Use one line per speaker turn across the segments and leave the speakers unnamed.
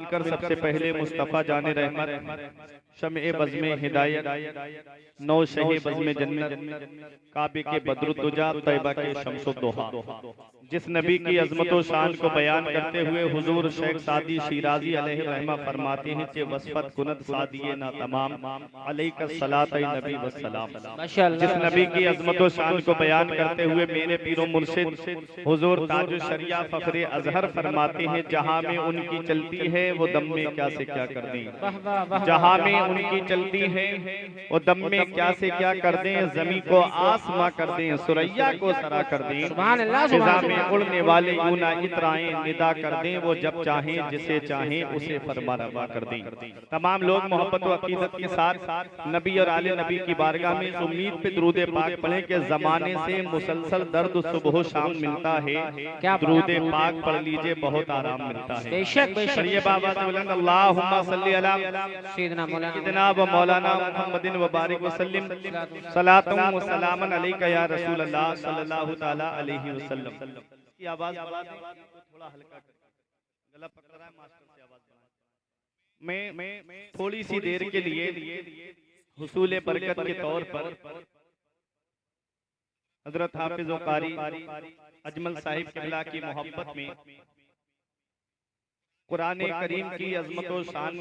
कर सबसे पहले मुस्तफ़ा जाने रहमत शम्ए बज़्मे हिदायत नौ शहे बज़्मे जन्नत काबे के बद्रुद्दुजा तैयबा के शम्सुद्दोहा। जिस नबी की अज़मत व शान को बयान करते हुए हुजूर शेख सादी शिराजी अलैहि रहमा फरमाते हैं कि वसफत कुनत सादिए ना तमाम अलैका सलात नबी व सलाम। जिस नबी की अज़मत व शान को बयान करते हुए मेरे पीरो मुर्शिद हुजूर ताजुल शरिया फ़ख्रे अज़हर फरमाते हैं जहां में उनकी चलती है वो दम में क्या से क्या कर दें, जहां में उनकी चलती है वो दम में क्या से क्या कर दें, जमी को आसमां कर दें, सुरैया को सरा कर दें, फिजा में उड़ने वाले यूं ना इतराएं निदा कर दें, वो जब चाहें जिसे चाहें उसे फरमा रवा कर दें। तमाम लोग मोहब्बत व अकीदत के साथ नबी और आले नबी की बारगाह में उम्मीद पे दुरूद पाक पढ़े के जमाने से मुसलसल दर्द सुबह शाम मिलता है, दुरूद पाक पढ़ लीजिए बहुत आराम मिलता है।
बेशक बेशक
ये बाबा से बुलंद अल्लाहुम्मा सल्ली अला सय्यिदिना व मौलाना मुहम्मदिन व बारिक व सल्लिम सलातुम व सलामन अलैका या रसूल अल्लाह सल्लल्लाहु तआला अलैहि वसल्लम। की आवाज थोड़ा हल्का कर, गला पकड़ रहा है मास्टर से आवाज बढ़ाएं। मैं थोड़ी सी देर के लिए हुसूल बरकत के तौर पर हजरत हाफिज व कारी अजमल साहिब किबला की मोहब्बत में कुरान करीम की अजमत व शान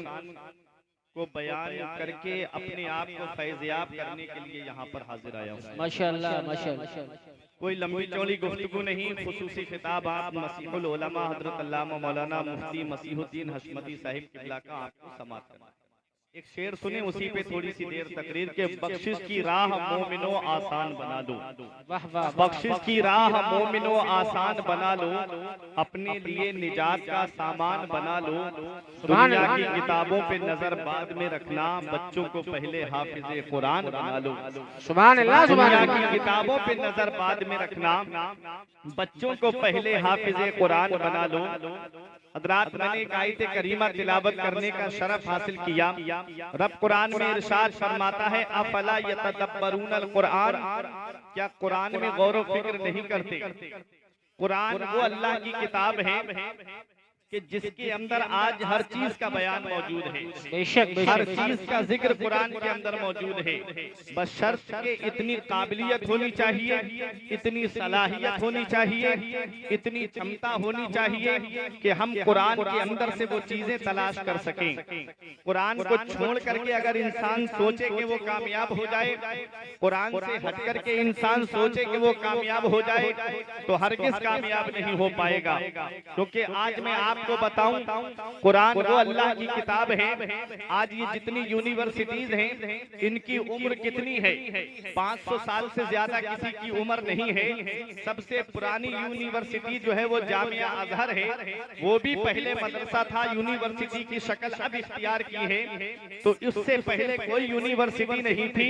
को बयान करके अपने आप को फैज़याब करने के लिए यहाँ पर हाजिर आया हूँ।
माशाअल्लाह माशाअल्लाह।
कोई लंबी चौड़ी गुफ्तगू नहीं, खुसूसी खिताब आप मसीहुल उलमा हजरत अल्लामा मौलाना मुफ्ती मसीहुद्दीन हशमती साहिब किबला का आपको समाअत करना। एक शेर सुने, उसी पे थोड़ी सी देर तकरीर के। बख्शिश की राह मोमिनो आसान बना लो, बख्शिश की राह मोमिनो आसान बना लो, अपने लिए निजात का सामान बना लो। दुनिया की किताबों पे नजर बाद में रखना, बच्चों को पहले हाफिज़े कुरान बना लो।
सुभान अल्लाह।
दुनिया की किताबों पे नजर बाद में रखना, बच्चों को पहले हाफिज़े कुरान बना लो। हज़रात, मैंने एक आयत करीमा तिलावत करने का शरफ हासिल किया। रब कुरान में इरशाद फरमाता है अफला यतदब्बरूनल कुरान, क्या कुरान में गौर व फिक्र नहीं करते। कुरान वो अल्लाह की किताब है कि जिसके अंदर आज हर चीज का बयान मौजूद है,
बेशक
हर चीज का जिक्र कुरान के अंदर मौजूद है। बस शर्त के इतनी काबिलियत होनी चाहिए, इतनी सलाहियत होनी चाहिए, इतनी क्षमता होनी चाहिए कि हम कुरान के अंदर से वो चीजें तलाश कर सकें। कुरान को छोड़ करके अगर इंसान सोचे कि वो कामयाब हो जाए, कुरान से हट करके इंसान सोचे कि वो कामयाब हो जाए, तो हरगिज कामयाब नहीं हो पाएगा। क्योंकि आज मैं आपको बताऊं, कुरान वो अल्लाह की किताब है। आज ये जितनी यूनिवर्सिटीज हैं, इनकी उम्र कितनी है? 500 साल से ज्यादा किसी की उम्र नहीं है। सबसे पुरानी यूनिवर्सिटी जो है वो जामिया अजहर है, वो भी पहले मदरसा था, यूनिवर्सिटी की शक्ल अब इख्तियार की है। तो इससे पहले कोई यूनिवर्सिटी नहीं थी।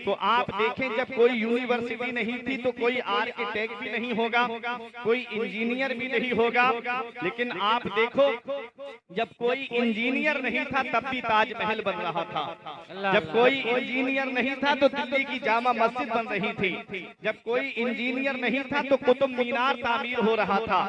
तो आप देखें, जब कोई यूनिवर्सिटी नहीं थी तो कोई आर्किटेक्ट भी नहीं होगा, कोई इंजीनियर भी नहीं होगा। लेकिन आप देखो, जब कोई इंजीनियर नहीं था तब भी ताजमहल बन रहा था। जब कोई इंजीनियर नहीं था तो दिल्ली की जामा मस्जिद बन रही थी। जब कोई इंजीनियर नहीं था तो कुतुब मीनार तामीर हो रहा था।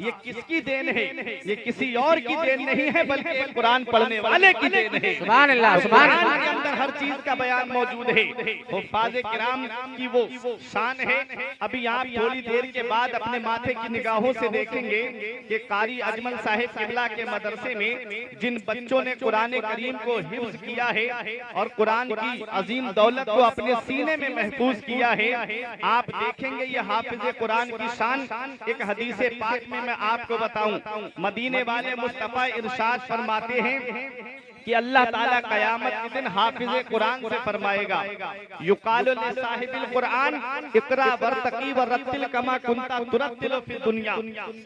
ये किसकी देन है? ये किसी और की देन नहीं है, बल्कि कुरान पढ़ने वाले की देन है।
सुभान अल्लाह सुभान अल्लाह।
कुरान के अंदर हर चीज का बयान मौजूद है। हुफ्फाज़े किराम की वो शान है। अभी आप थोड़ी देर के बाद अपने माथे की निगाहों से देखेंगे कि कारी अजमल साहिब किबला के मदरसे में जिन बच्चों ने कुरान करीम को हिफ्ज किया है और कुरान की अजीम दौलत को अपने सीने में महफूज किया है, आप देखेंगे ये हाफिज़े कुरान की शान। एक हदीस पाक में मैं आपको बताऊं, मदीने वाले मुस्तफा इरशाद फरमाते हैं कि अल्लाह ताला कयामत के दिन हाफिज़े कुरान से फरमाएगा, युकालु लिसाहिबिल कुरान इक़रा वरतकी वरत्तिल कमा कुंता तुरत्तिलु फी दुनिया।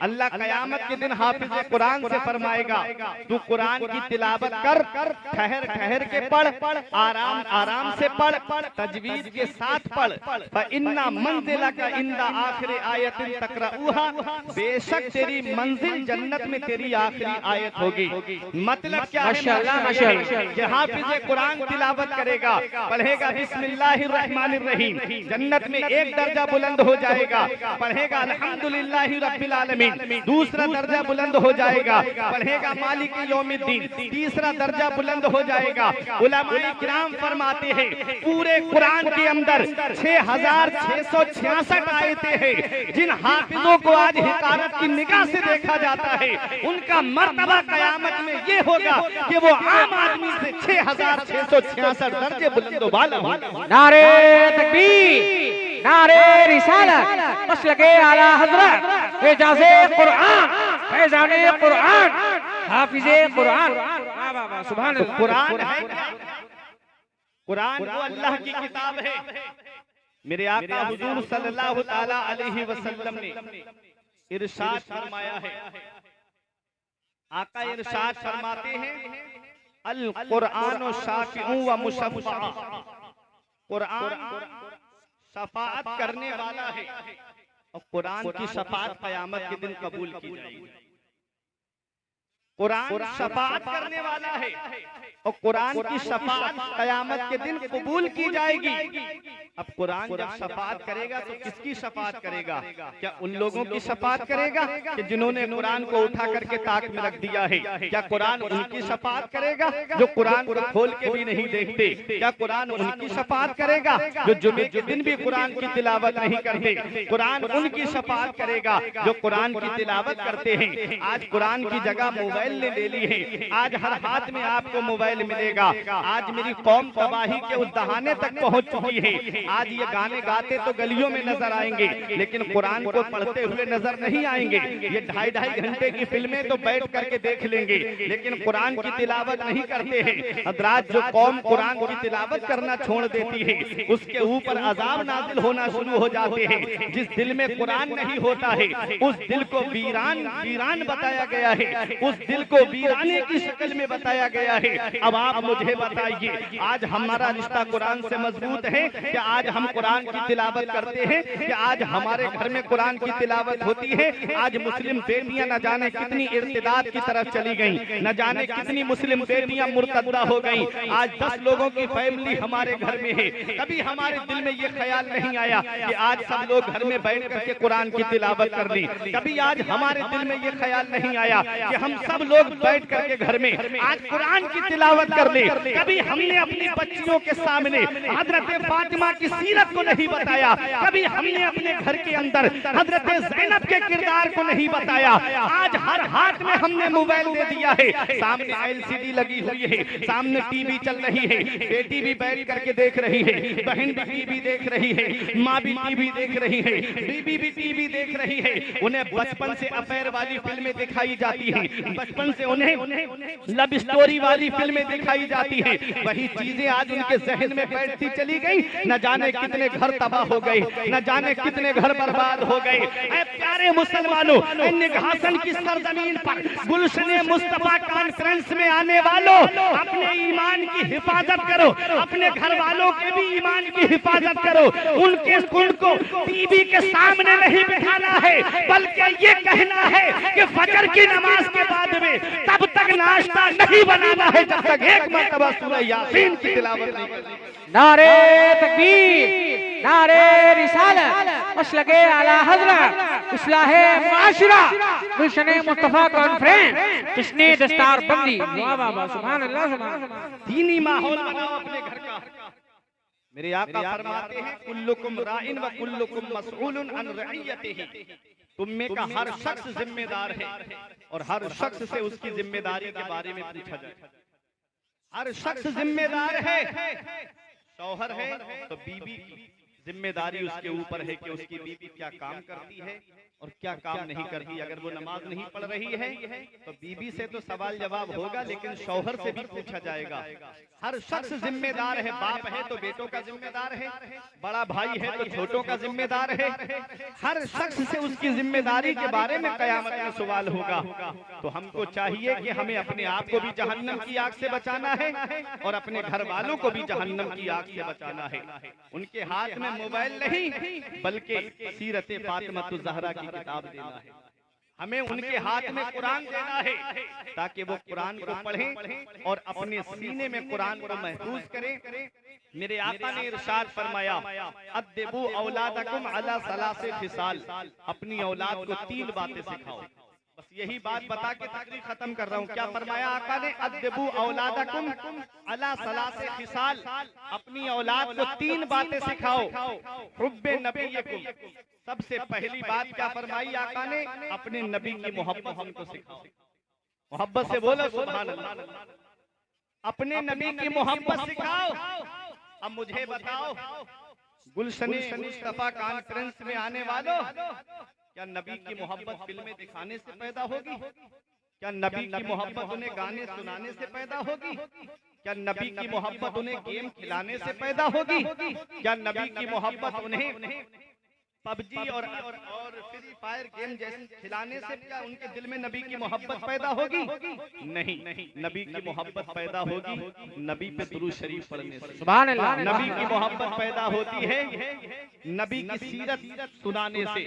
अल्लाह कयामत के दिन हाफिज़े कुरान से फरमाएगा, तू कुरान की तिलावत कर, ठहर ठहर के पढ़, आराम आराम से पढ़, तजवीज के साथ पढ़। फ इन्ना मंजिलका इंदा आखिर आयतिन तक़रऊहा, बेशक तेरी मंजिल जन्नत में तेरी आखिरी आयत होगी। मतलब क्या है?
माशाअल्लाह।
कि हाफिज कुरान तिलावत करेगा, पढ़ेगा बिस्मिल्लाहिर्रहमानिर्रहीम, जन्नत में एक दर्जा बुलंद हो जाएगा। पढ़ेगा अल्हम्दुलिल्लाहि रब्बिल आलमीन, दूसरा दर्जा बुलंद हो जाएगा। पढ़ेगा मालिक यौमिद्दीन, तीसरा दर्जा बुलंद हो जाएगा। उलमाए किराम फरमाते हैं पूरे कुरान के अंदर 6666 आयतें हैं। जिन हाफिजों को आज हिकारत की निगाह से देखा जाता है, उनका मर्तबा कयामत में ये होगा कि वो आम आदमी से 6666 दर्जे बुलंद वाला होगा।
नारे तकबीर, नारे रिसालत, मसलके आला हजरत, एजाज़े कुरान, फैज़ाने कुरान, हाफिज़े कुरान। वाह वाह वाह, सुभान अल्लाह।
कुरान है क्या? कुरान वो अल्लाह की किताब है। मेरे आका हुजूर सल्लल्लाहु ताला अलैहि वसल्लम ने इरशाद फरमाया है, आका इरशाद फरमाते हैं अल कुरान शाफिउ व मुशफ़्फ़ा, कुरान शफाअत करने वाला है और कुरान की शफाअत क़यामत के दिन कबूल की जाएगी। कुरान शफाअत करने वाला है और कुरान की शफाअत क़यामत के दिन कबूल की जाएगी। अब कुरान जब शफाअत करेगा तो किसकी शफाअत करेगा? क्या उन लोगों की शफाअत करेगा कि जिन्होंने कुरान को उठा करके ताक में रख दिया है? क्या कुरान उनकी शफाअत करेगा जो कुरान को खोल के भी नहीं देखते? क्या कुरान उनकी शफाअत करेगा जो जुमे के दिन भी कुरान की तिलावत नहीं करते? कुरान उनकी शफाअत करेगा जो कुरान की तिलावत करते हैं। आज कुरान की जगह मोबाइल ने ले ली है। आज हर हाथ में आपको मोबाइल मिलेगा। आज मेरी कौम तबाही के उस दहाने तक पहुंच चुकी है। आज ये गाने गाते तो गलियों में नजर आएंगे, लेकिन कुरान को पढ़ते हुए नजर नहीं आएंगे। ये 2.5 घंटे की फिल्में तो बैठ करके देख लेंगे, लेकिन कुरान की तिलावत नहीं करते हैं। हज़रात, जो कौम कुरान की तिलावत करना छोड़ देती है, उसके ऊपर अजाब नाजिल होना शुरू हो जाते हैं। जिस दिल में कुरान नहीं होता है, उस दिल को वीरान वीरान बताया गया है, उस दिल को वीराने की शक्ल में बताया गया है। अब आप मुझे बताइए, आज हमारा रिश्ता कुरान से मजबूत है कि आज हम कुरान की तिलावत करते हैं, कि आज हमारे घर में कुरान की तिलावत होती है? आज मुस्लिम बेटियां न जाने कितनी इर्तिदाद की तरफ चली गईं, न जाने कितनी मुस्लिम बेटियां मुर्तद्दा हो गईं। आज 10 लोगों की फैमिली हमारे घर में है। कभी हमारे दिल में ये ख्याल नहीं आया कि आज सब लोग घर में बैठ करके कुरान की तिलावत कर ली। कभी आज हमारे दिल में ये ख्याल नहीं आया कि हम सब लोग बैठ करके घर में आज कुरान की तिलावत कर ले। कभी हमने अपनी बच्चियों के सामने हजरत फातिमा की सीरत को नहीं बताया। कभी हमने अपने घर के अंदर हजरत ज़ैनब के किरदार को नहीं बताया। आज हर हाथ में हमने मोबाइल दे दिया है, सामने LCD लगी हुई है, सामने टीवी चल रही है, बेटी भी बैठ करके देख रही है, बहन भी टीवी देख रही है, माँ भी टीवी देख रही है, बीबी भी टीवी देख रही है। उन्हें बचपन से अफेयर वाली फिल्में दिखाई जाती हैं, बचपन से उन्हें लव स्टोरी वाली फिल्में दिखाई जाती हैं। वही चीजें आज उनके जहन में बैठती चली गई। न जाने कितने घर तबाह हो गए, न जाने कितने घर बर्बाद हो गए। ऐ प्यारे मुसलमानों, निघासन की सरजमीन पर गुलशन मुस्तफा कॉन्फ्रेंस में आने वालों, अपने ईमान की हिफाजत करो, अपने घर वालों के भी ईमान की हिफाजत करो। उनको टीवी के सामने नहीं बिठाना है, बल्कि ये कहना है कि फजर की नमाज के बाद में तब तक नाश्ता नहीं बनाना है जब तक एक मरतबा सूरह यासीन की तिलावत नहीं करनी।
नारे तकबीर, नारे रिसालत, मसलके आला हजरत, इस्लाहे मुआशरा, गुलशन मुस्तफा कॉन्फ्रेंस, जिसने दस्तार बंदी। वाह वाह वाह, सुभान अल्लाह, सुभान अल्लाह।
दीनी माहौल बनाओ अपने घर का। मेरे आका फरमाते हैं कुल्लुकुम राइन व कुल्लुकुम मसऊलुन अन रइयतिही, तुम में का हर शख्स जिम्मेदार है और हर शख्स से उसकी जिम्मेदारी के बारे में पूछा जाए। हर शख्स जिम्मेदार है। शौहर है तो बीबी की जिम्मेदारी उसके ऊपर है कि उसकी बीबी क्या काम करती है और क्या काम नहीं करती। अगर वो नमाज नहीं पढ़ रही है तो बीबी से तो सवाल जवाब होगा, लेकिन शौहर से भी पूछा जाएगा। हर शख्स जिम्मेदार है। बाप है तो बेटों का जिम्मेदार है, बड़ा भाई है तो छोटों का जिम्मेदार है। हर शख्स से उसकी जिम्मेदारी के बारे में कयामत में सवाल होगा। तो हमको चाहिए कि हमें अपने आप को भी जहन्नम की आग से बचाना है और अपने घर वालों को भी जहन्नम की आग से बचाना है। उनके हाथ में मोबाइल नहीं, बल्कि सीरत फातिमा ज़हरा की किताब देना है। हमें उनके हाथ में कुरान देना है ताकि वो कुरान को पढ़ें और अपने सीने में कुरान को महफूज करें। मेरे आका ने इरशाद फरमाया, अद्दिबू औलादकुम अला सलासे फिसाल, अपनी औलाद को 3 बातें सिखाओ। बस यही बात बता के तकरीर खत्म कर रहा हूँ। क्या फरमाया आका ने? अद्दिबू औलादकुम अला सलासे फिसाल, अपनी औलाद को 3 बातें सिखाओ। हुब्बे नबीयकुम, सबसे पहली बात क्या फरमाई आका ने? अपने नबी की मोहब्बत उनको सिखाओ। मोहब्बत से बोलो सुभान अल्लाह। अपने नबी की मोहब्बत सिखाओ। अब मुझे बताओ, गुलशने मुस्तफा कॉन्फ्रेंस में आने वालों, क्या नबी की मोहब्बत फिल्में दिखाने से पैदा होगी? क्या नबी की मोहब्बत उन्हें गाने सुनाने से पैदा होगी? क्या नबी की मोहब्बत उन्हें गेम खिलाने से पैदा होगी? क्या नबी की मोहब्बत उन्हें पबजी और फ्री फायर गेम जैसे खिलाने से क्या उनके दिल में नबी की मोहब्बत पैदा होगी? नहीं, नबी की मोहब्बत पैदा होगी नबी पे दुरूद शरीफ पढ़ने से।
सुभान अल्लाह।
नबी की मोहब्बत पैदा होती है नबी की सीरत सुनाने से।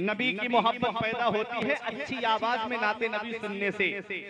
नबी की मोहब्बत पैदा होती है अच्छी आवाज में नाते नबी सुनने से।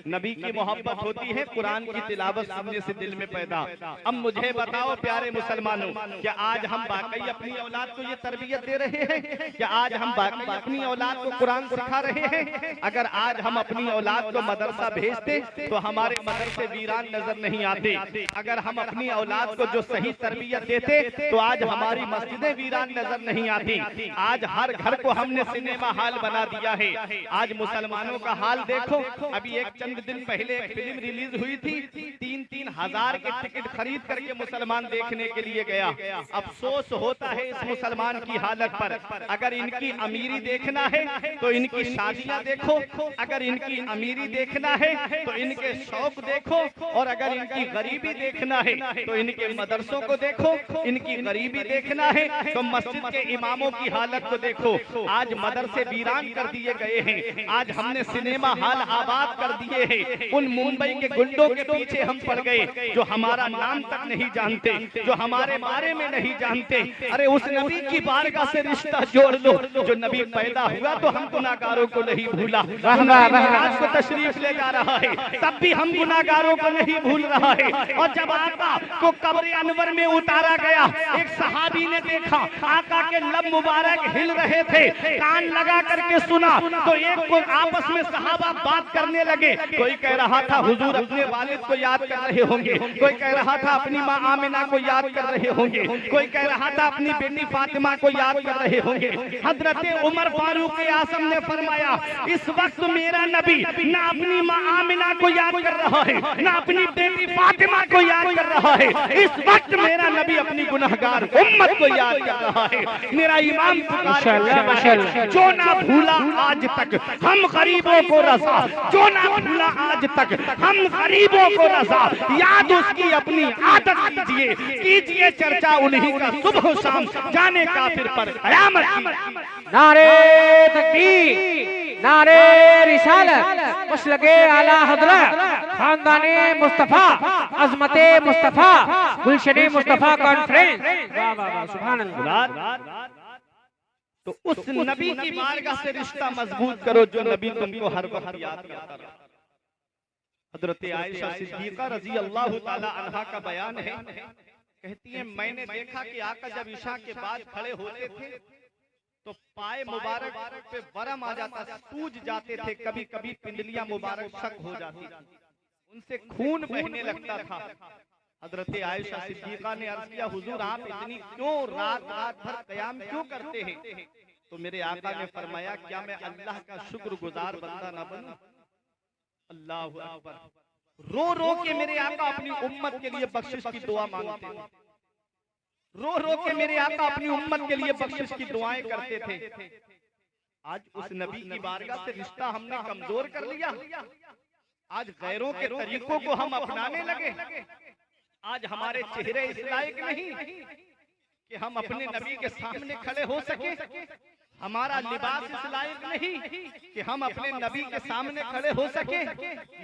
नबी की मोहब्बत होती है कुरान की तिलावत सुनने से दिल में पैदा। अब मुझे बताओ प्यारे मुसलमानों, क्या आज हम वाकई अपनी औलाद को ये तरबियत दे रहे हैं? क्या आज हम वाकई अपनी औलाद को कुरान सिखा रहे हैं? अगर आज हम अपनी औलाद को मदरसा भेजते तो हमारे मदरसे वीरान नजर नहीं आते। अगर हम अपनी औलाद को जो सही तरबियत देते तो आज हमारी मस्जिदें वीरान नजर नहीं आती। आज हर घर को हमने सिनेमा हॉल बना दिया है। आज मुसलमानों का हाल देखो। अभी एक चंद दिन पहले एक फिल्म रिलीज हुई थी, 3-3 हजार के टिकट खरीद करके मुसलमान देखने के लिए गया। अफसोस होता है इस मुसलमान की हालत पर। अगर इनकी अमीरी देखना है तो इनकी शादियां देखो, अगर इनकी अमीरी देखना है तो इनके शौक देखो, और अगर इनकी गरीबी देखना है तो इनके मदरसों को देखो। इनकी गरीबी देखना है तो मस्जिद के इमामों की हालत को देखो। आज मदरसे वीरान कर दिए गए हैं। आज हमने सिनेमा हॉल आबाद कर दिए हैं। उन मुंबई के गुंडों के पीछे हम पड़ गए जो हमारा नाम तक नहीं जानते, जो हमारे बारे में नहीं जानते। अरे उस नबी की बारगाह से रिश्ता जोड़ लो। जो नबी पैदा हुआ तो हम गुनाहगारों को नहीं भूला। आज को तशरीफ ले जा रहा है तब भी हम गुनाहगारों को नहीं भूल रहा है। और जब आका को कब्र अनवर में उतारा गया, एक सहाबी ने देखा आका के लब मुबारक हिल रहे थे। कान लगा करके सुना तो एक को आपस में सहाबा बात करने लगे। कोई कह रहा था हुजूर अपने वालिद को याद कर रहे होंगे, कोई कह रहा था अपनी माँ आमिना को याद कर रहे होंगे, कोई कह रहा था अपनी बेटी फातिमा को याद कर रहे होंगे। हजरत उमर फारूक आजम ने फरमाया, इस वक्त मेरा नबी ना अपनी माँ आमिना को याद कर रहा है, ना अपनी बेटी फातिमा को याद कर रहा है। इस वक्त मेरा नबी अपनी गुनहगार उम्मत को याद कर रहा है। मेरा इमाम जो ना भूला आज तक हम गरीबों को रज़ा, जो ना भूला आज तक हम गरीबों को रज़ा, याद उसकी अपनी आदत कीजिए, कीजिए चर्चा उन्हीं का सुबह शाम, जाने काफिर पर कयामत की।
नारे तकबीर, नारे रिसालत, मसलके आला हज़रत, खानदाने मुस्तफा, अज़मते मुस्तफा, गुलशने मुस्तफा कॉन्फ्रेंस। वाह वाह वाह, सुभान अल्लाह।
तो उस नबी की बारगाह से रिश्ता मजबूत करो जो नबी तुमको हर वक्त याद करता रहा। हजरत आयशा सिद्दीका रजी अल्लाह ताला अन्हा का बयान है, कहती है मैंने देखा कि आका जब इशा के बाद खड़े होते थे तो पाए मुबारक पे वरम आ जाता, सूज जाते थे, कभी कभी पिंडलियां मुबारक शक हो जाती, उनसे खून बहने लगता था। हजरत आयशा सिद्दीका ने अर्ज किया, हुजूर आप इतनी क्यों रात भर कयाम क्यों करते हैं? तो मेरे आका ने फरमाया, क्या मैं अल्लाह का शुक्रगुजार बंदा ना बनूं? अल्लाहु अकबर। रो रो के मेरे आका अपनी उम्मत के लिए बख्शिश की दुआ मांगते थे। रो रो के मेरे आका अपनी उम्मत के लिए बख्शिश की दुआएं करते थे। आज उस नबी की बारगाह से रिश्ता हमने कमजोर कर लिया। आज गैरों के तरीकों को हम अपनाने लगे। आज हमारे चेहरे इस लायक नहीं कि हम अपने नबी के सामने खड़े हो सके। हमारा लिबास इस लायक नहीं कि हम अपने नबी के सामने खड़े हो सके।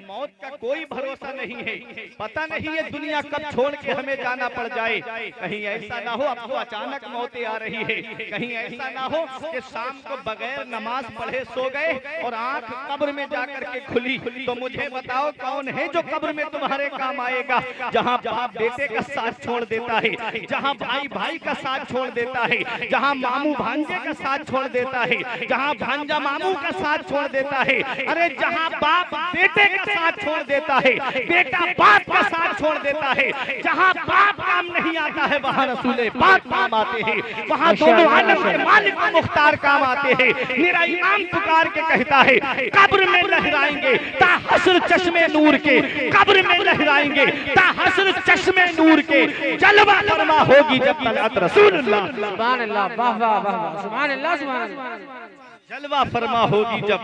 मौत का कोई भरोसा नहीं है, पता नहीं ये दुनिया कब छोड़ के हमें जाना पड़ जाए। कहीं ऐसा ना हो अब तो अचानक मौतें आ रही है, कहीं ऐसा ना हो कि शाम को बगैर नमाज पढ़े सो गए और आंख कब्र में जाकर के खुली। तो मुझे बताओ कौन है जो कब्र में तुम्हारे काम आएगा? जहाँ बाप बेटे का साथ छोड़ देता है, जहाँ भाई भाई का साथ छोड़ देता है, जहाँ मामू भांजे का साथ छोड़ देता है, जहाँ भांजा मामू का साथ छोड़ देता है, अरे जहाँ बाप बेटे का साथ छोड़ देता है, बेटा बाप का साथ छोड़ देता है, जहाँ बाप काम नहीं आता है वहाँ रसूले पाक काम आते हैं, वहाँ दोनों आलम के मालिक मुख्तार काम आते हैं। मेरा इमाम पुकार के कहता है कब्र में लहराएंगे ता हस्र चश्मे नूर के, कब्र में लहराएंगे ता हस्र चश्मे नूर के, जलवा फरमा होगी जब तलअत रसूलुल्लाह।
सुभान अल्लाह, वाह वाह वाह, सुभान अल्लाह, सुभान अल्लाह।
जलवा फरमा होगी जब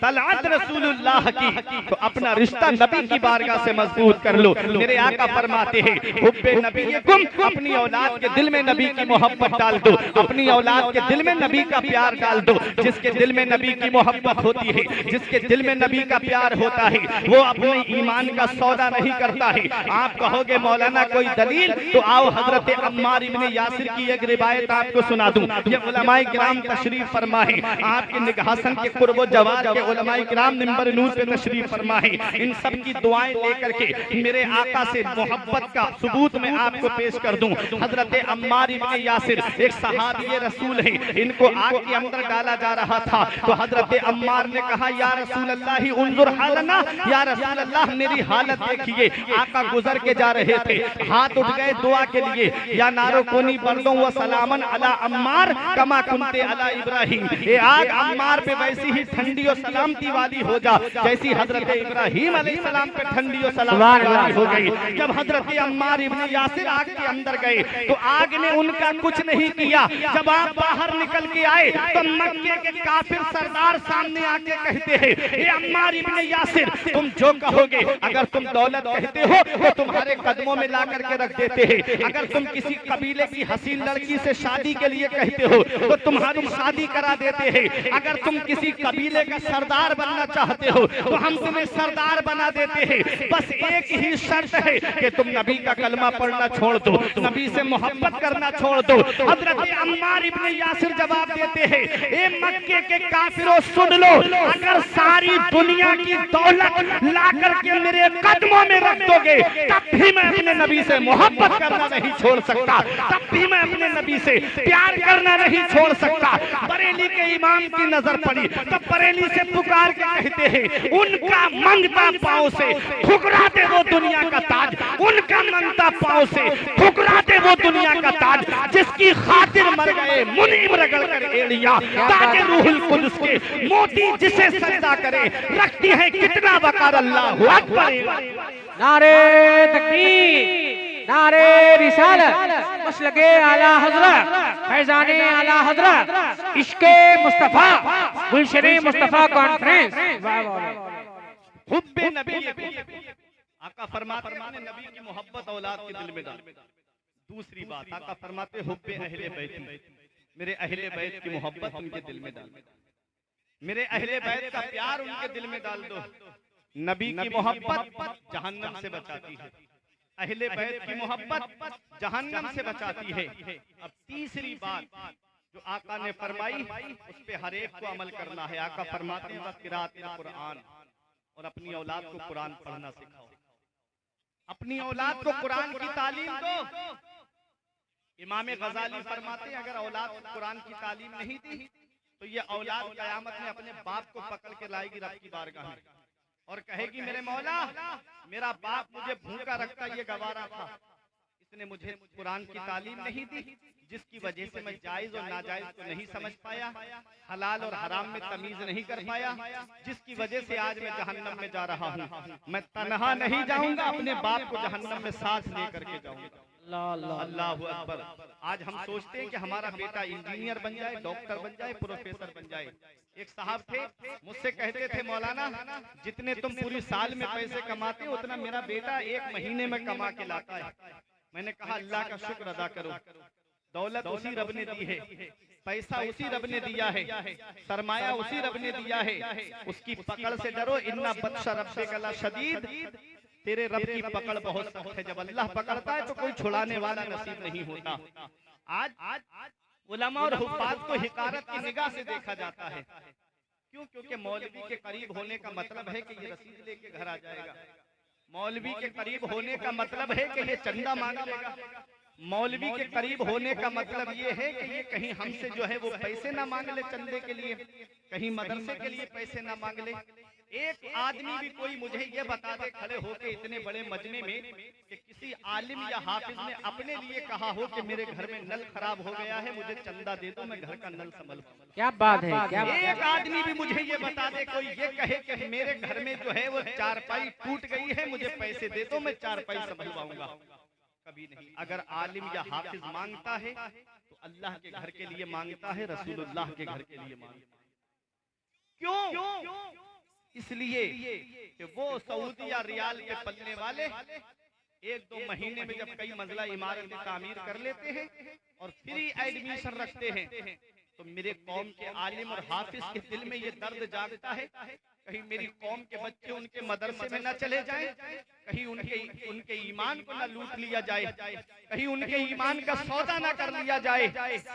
तलअत रसूलुल्लाह की। तो अपना रिश्ता नबी की बारगाह से मजबूत कर लो। मेरे आका फरमाते हैं हुब्बे नबीकुम, अपनी औलाद के दिल में नबी की मोहब्बत डाल दो, अपनी औलाद के दिल में नबी का प्यार डाल दो। जिसके दिल में नबी की मोहब्बत होती है, जिसके दिल में नबी का प्यार होता है, वो अपने ईमान का सौदा नहीं करता है। आप कहोगे मौलाना कोई दलील, तो आओ हजरत अम्मार इब्ने यासिर की एक रिवायत आपको सुना दूं। ये उलमाए किराम तशरीफ फरमाए, आपके निगाहसन के कुर्बो जवाद के उलमाए किराम मिंबर नूर पे तशरीफ फरमाए। इन सब की दुआएं लेकर के मेरे आका से मोहब्बत का सबूत मैं आपको पेश कर दूं। हजरत अम्मार इब्ने यासिर एक सहाबी रसूल है, इनको आग के अंदर डाला जा रहा था। तो हजरत अम्मार ने कहा या रसूल अल्लाह उन्जुर हालना, या रसूल अल्लाह मेरी हालत देखिए। आका गुजर के जा रहे थे, हाथ उठ गए दुआ के लिए, या नारो कोनी बरदों व सलामन अला अम्मार कमा कुंते अला इब्राहिम। आग अम्मार पे वैसी ही ठंडी और सलामती वाली हो जा जैसी हजरत इब्राहिम अलैहिस्सलाम पे ठंडी और सलामती वाली हो गई। जब हजरत अम्मार इब्ने यासिर आग के अंदर गए तो आग ने उनका कुछ नहीं किया। जब आप बाहर निकल के आए तो मक्के के काफिर सरदार सामने आके कहते हैं ए अम्मार इब्ने यासिर, तुम जो कहोगे, अगर तुम दौलत कहते हो तो तुम्हारे कदमों में ला करके रख देते हैं, अगर तुम किसी कबीले की हसीन लड़की से शादी के लिए कहते हो तो तुम्हारी शादी करा देते हैं, अगर तुम किसी कबीले का सरदार बनना चाहते हो तो हम तुम्हें सरदार बना देते हैं। बस एक ही शर्त है कि तुम नबी का कलमा पढ़ना छोड़ दो, नबी से मोहब्बत करना छोड़ दो। हजरत अम्मार इब्ने यासिर जवाब देते हैं ए मक्के के काफिरों सुन लो, अगर सारी दुनिया की दौलत ला करके मेरे कदमों में रख दोगे तब भी मैं अपने नबी से मोहब्बत करना नहीं छोड़ सकता, तब भी मैं अपने नबी से प्यार करना नहीं छोड़ सकता। बरेली के इमाम की नजर पड़ी तो बरेली से पुकार के कहते हैं उनका मंगता पांव से ठुकराते वो दुनिया का ताज, उनका मंगता पांव से ठुकराते वो दुनिया का ताज, जिसकी खातिर मर गए मुनीम रगड़ कर एड़िया, ताजे रूहुल कुद्स के मोती जिसे सजदा करे रखती है कितना वकार। अल्लाहु अकबर।
नारे तकबीर, नारे रिसालत, मसलके आला हजरत, फैजाने आला हजरत, इश्के मुस्तफा, गुलशने मुस्तफा कॉन्फ्रेंस।
हुब्बे नबी, आका फरमाते हैं नबी की मोहब्बत औलाद के दिल में डाल। दूसरी बात आका फरमाते हुब्बे अहले बैत, मेरे अहले बैत की मोहब्बत उनके दिल में डाल, मेरे अहले बैत का प्यार उनके दिल में डाल दो। नबी की मोहब्बत जहन्नम से बचाती है, अहले बैत की मोहब्बत जहन्नम से बचाती है। अब तीसरी बात जो आका ने फरमाई उस पे हर एक को अमल करना है। आका फरमाते हैं क़िराअतुल कुरान, और अपनी औलाद को कुरान पढ़ना सिखाओ, अपनी औलाद को कुरान की तालीम दो। इमाम गजाली फरमाते हैं अगर औलाद को कुरान की तालीम नहीं दी तो ये औलाद कयामत में अपने बाप को पकड़ के लाएगी रब की बारगाह में और कहेगी मेरे मौला मेरा बाप मुझे भूखा रखता ये गवारा था, इसने मुझे कुरान की तालीम नहीं दी, जिसकी वजह से मैं जायज और नाजायज को नहीं समझ पाया, हलाल और हराम में तमीज नहीं कर पाया, जिसकी वजह से आज मैं जहन्नम में जा रहा हूँ। मैं तन्हा नहीं जाऊंगा, अपने बाप को जहन्नम में साथ लेकर के जाऊंगा। अल्लाहु अकबर। आज हम सोचते हैं कि हमारा बेटा इंजीनियर बन जाए, डॉक्टर बन जाए, प्रोफेसर बन जाए। एक साहब थे मुझसे कहते थे मौलाना जितने तुम पूरी साल में पैसे कमाते हो उतना मेरा बेटा एक महीने में कमा के लाता है। मैंने कहा अल्लाह का शुक्र अदा करो, दौलत उसी रब ने दी है, पैसा उसी रब ने दिया है, सरमाया उसी रब ने दिया है। उसकी पकड़ से डरो, इन्ना बत्श रब्बे कला शदीद, तेरे रब की पकड़ बहुत सख्त है। जब अल्लाह पकड़ता है तो कोई छुड़ाने वाला नसीब नहीं होता। आज उलमा और हुफ्फाज को हिकारत की निगाह से देखा जाता है। क्यों? क्योंकि मौलवी के करीब होने का मतलब है कि ये रसीद लेके घर आ जाएगा। मौलवी के करीब होने का मतलब है कि ये चंदा मांग लेगा। मौलवी के करीब होने का मतलब ये है कि ये कहीं हमसे जो है वो पैसे ना मांग ले चंदे के लिए, कहीं मदरसे के लिए पैसे ना मांग ले। एक आदमी भी कोई मुझे ये बता दे खड़े होके इतने बड़े मजमे में कि किसी आलिम या हाफिज ने अपने लिए कहा हो कि मेरे घर में नल खराब हो गया है, मुझे चंदा दे दो, मैं घर का नल संभल।
क्या बात है, क्या
एक आदमी भी मुझे ये बता दे, कोई ये कहे कि मेरे घर में जो है वो चारपाई टूट गई है, मुझे पैसे दे दो, मैं चारपाई संभलवाऊंगा। कभी नहीं। अगर आलिम या हाफिज मांगता है तो अल्लाह के घर के लिए मांगता है, रसूलुल्लाह के घर के लिए मांगता है। क्यों? इसलिए कि वो सऊदी या रियाल के पलने वाले 1-2 महीने में जब कई मंजिला इमारतें तामीर कर लेते हैं और फ्री एडमिशन रखते हैं, तो मेरे कौम के आलिम और हाफिज के दिल में ये दर्द जागता है, कहीं मेरी कौम के बच्चे उनके मदरसे में न चले जाएं, कहीं उनके ईमान को न लूट लिया जाए, कहीं उनके ईमान का सौदा न कर लिया जाए।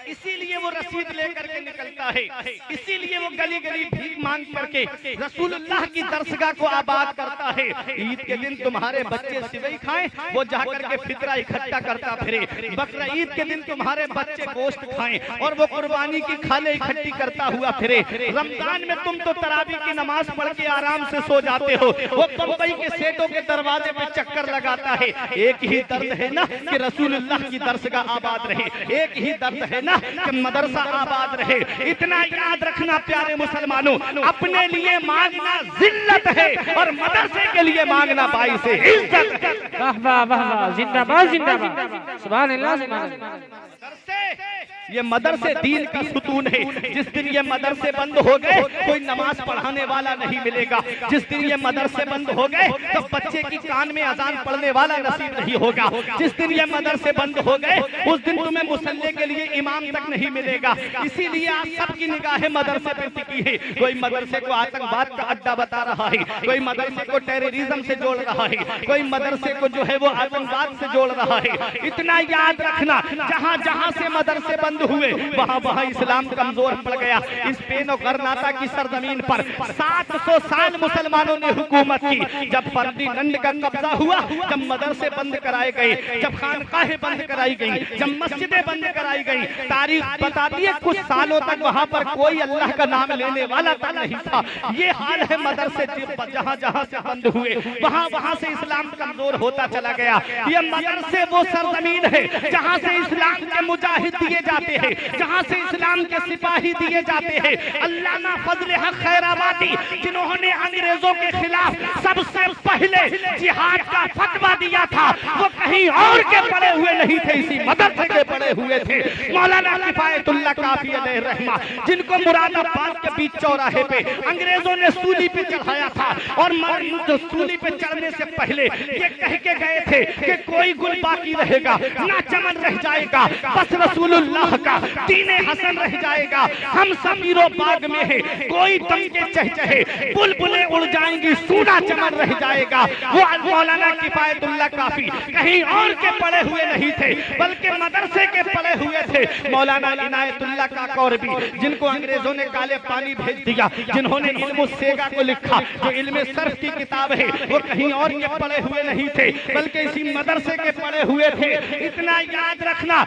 इसीलिए वो रसीद लेकर के निकलता है, इसीलिए वो गली गली भीख मांग करके रसूलुल्लाह की दरसगाह को आबाद करता है। ईद के दिन तुम्हारे बच्चे सिवई खाएं, वो जाकर के फितरा इकट्ठा करता फिरे। बकरा ईद के दिन तुम्हारे बच्चे गोश्त खाएं और वो कुर्बानी की खाले इकट्ठी करता हुआ फिरे। रमजान में तुम तो तरावी की नमाज पढ़ के आराम से सो जाते हो, वो बम्बई के सेठों के दरवाजे पे चक्कर लगाता है। एक ही दर्द है ना कि रसूलुल्लाह की दरसगाह आबाद रहे, एक ही दर्द है ना कि मदरसा आबाद रहे। इतना याद रखना प्यारे मुसलमानों, अपने लिए मांगना जिल्लत है और मदरसे के लिए मांगना बाइस इज्जत है।
वाह वाह वाह, जिंदाबाद जिंदाबाद, सुभान अल्लाह सुभान अल्लाह।
ये मदरसे दीन का सुतून है। जिस दिन ये मदरसे बंद हो गए कोई नमाज पढ़ाने वाला नहीं मिलेगा। जिस दिन ये मदरसे बंद हो गए तो बच्चे की कान में अजान पढ़ने वाला नसीब नहीं होगा। जिस दिन ये मदरसे बंद हो गए उस दिन तुम्हें मुसल्ले के लिए इमाम तक नहीं मिलेगा। इसीलिए आप सबकी निगाहें मदरसे पर टिकी है। कोई मदरसे को आतंकवाद का अड्डा बता रहा है, कोई मदरसे को टेररिज्म से जोड़ रहा है, कोई मदरसे को जो है वो आतंकवाद से जोड़ रहा है। इतना याद रखना, जहाँ जहाँ से मदरसे बंद हुए वहाँ वहाँ इस्लाम कमजोर पड़ गया। स्पेन और कर्नाटक की सरजमीन पर 700 साल मुसलमानों ने हुकूमत की। जब फर्दिनंद का कब्जा हुआ, जब मदरसे बंद कराए गए, जब खानकाहें बंद कराई गई, जब मस्जिदें बंद कराई गई, तारीख बताती है कुछ सालों तक वहाँ पर कोई अल्लाह का नाम लेने वाला तक नहीं था। ये हाल है मदरसे जहाँ जहाँ से बंद हुए वहाँ वहाँ से इस्लाम कमजोर होता चला गया। ये मदरसे वो सरजमीन है जहाँ से इस्लाम के मुजाहिद दिए जाते हैं, जहाँ से इस्लाम के सिपाही दिए जाते हैं। अल्लामा फजल हक खैराबादी जिन्होंने अंग्रेजों के खिलाफ सबसे पहले जिहाद का फतवा दिया था, वो कहीं और के पड़े हुए नहीं थे, इसी मदरसे के पड़े हुए थे। मौलाना किफायतुल्लाह काफी अलैहि रहमा, जिनको मुरादाबाद के बीच चौराहे पे अंग्रेजों ने सूली पे चढ़ाया था और सूली पे चढ़ने से पहले ये कह के गए थे कि कोई गुल बाकी रहेगा ना, चमन रह जाएगा, बस रसूलुल्लाह का दीने हसन रह जाएगा। हम समीरो बाग में है, कोई दम के चहचहे, बुलबुलें उड़ जाएंगी, सूना चमन रह जाएगा। वो मौलाना किफायतुल्लाह काफी कहीं और के पड़े हुए नहीं थे, बल्कि मदरसे के पड़े हुए थे। मौलाना इनायतुल्लाह काकौरबी, जिनको अंग्रेजों ने काले पानी भेज दिया, जिन्होंने इल्म सेगा को लिखा, जो इल्म सर्फ की किताब है, वो कहीं और के पड़े हुए नहीं थे, बल्कि इसी मदरसे के पड़े हुए थे। इतना याद रखना,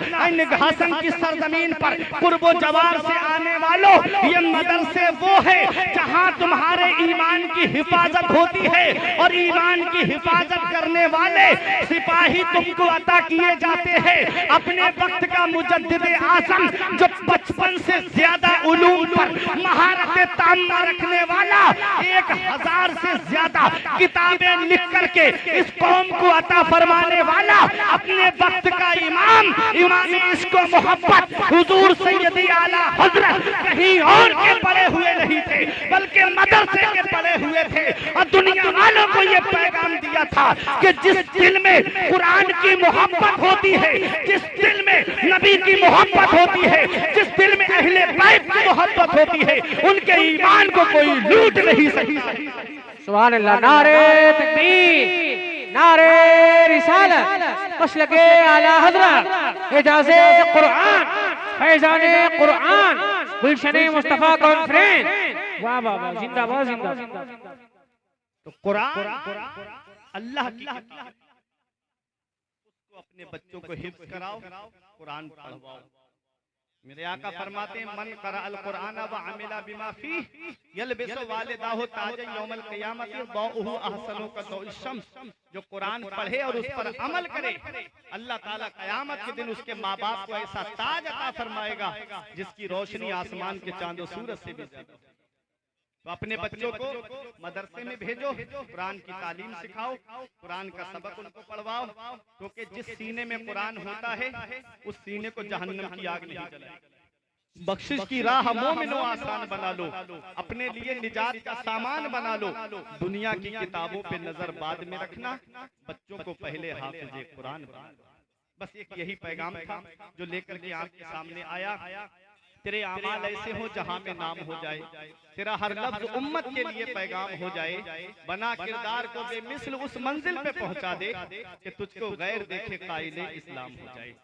घासन की सरजमीन पर कुर्बो जवार से आने वालों, ये मदरसे वो है जहां तुम्हारे ईमान की हिफाजत होती है और ईमान की हिफाजत करने वाले सिपाही तुमको अता किए जाते हैं। अपने वक्त का मुजद्दिद आज़म जो 55 से ज्यादा उलूम पर महारत ताम्मा रखने वाला, 1000 से ज्यादा किताबें लिख करके इस कौम को अता फरमाने वाला, अपने वक्त का इमाम इसको मोहब्बत हुजूर सैयदी आला हजरत कहीं और के पड़े हुए नहीं थे, बल्कि मदरसे के पड़े हुए थे। और दुनिया वालों को ये पैगाम दिया था कि जिस दिल में कुरान की मोहब्बत होती है, जिस दिल में नबी की मोहब्बत होती है, जिस दिल में अहले बैत की मोहब्बत होती है, उनके ईमान को कोई लूट नहीं सकता।
सुभान अल्लाह। नारे तकबीर, नारे रिसालत, मसलके आला हजरत, एजाज़े कुरान, फैज़ाने कुरान, गुलशने मुस्तफा कॉन्फ्रेंस। वाह वाह वाह, जिंदाबाद जिंदाबाद।
तो कुरान अल्लाह की किताब, उसको अपने बच्चों को हिफ्ज़ कराओ, कुरान पढ़वाओ। मेरे आका फरमाते हैं मन क़रा अल कुरान व अमिला बिमा फीह यलबिसु वालिदाहु ताजन यौमल क़ियामत दौउहु अहसनु कदौइश शम्स। जो कुरान पढ़े और उस पर अमल करे, अल्लाह ताला क़यामत के दिन उसके माँ बाप को ऐसा ताज अता फरमाएगा जिसकी रोशनी आसमान के चांद और सूरज से भी ज्यादा। तो अपने बच्चों को मदरसे में भेजो, कुरान की तालीम सिखाओ, कुरान का सबक उनको पढ़वाओ, क्योंकि जिस सीने में कुरान होता है उस सीने को जहन्नम की आग नहीं जलाएगी। बख्शिश की राह मोमिनो आसान बना लो, अपने लिए निजात का सामान बना लो। दुनिया की किताबों पे नजर बाद में रखना, बच्चों को पहले हाफिज़े कुरान बना लो। बस एक यही पैगाम था जो लेकर के आपके सामने आया। तेरे आमाल ऐसे हो जहां में नाम हो जाए, तेरा हर लफ्ज उम्मत के लिए पैगाम हो जाए। बना किरदार को बेमिसल उस मंजिल पे पहुंचा दे कि तुझको गैर देखे कायले इस्लाम हो जाए।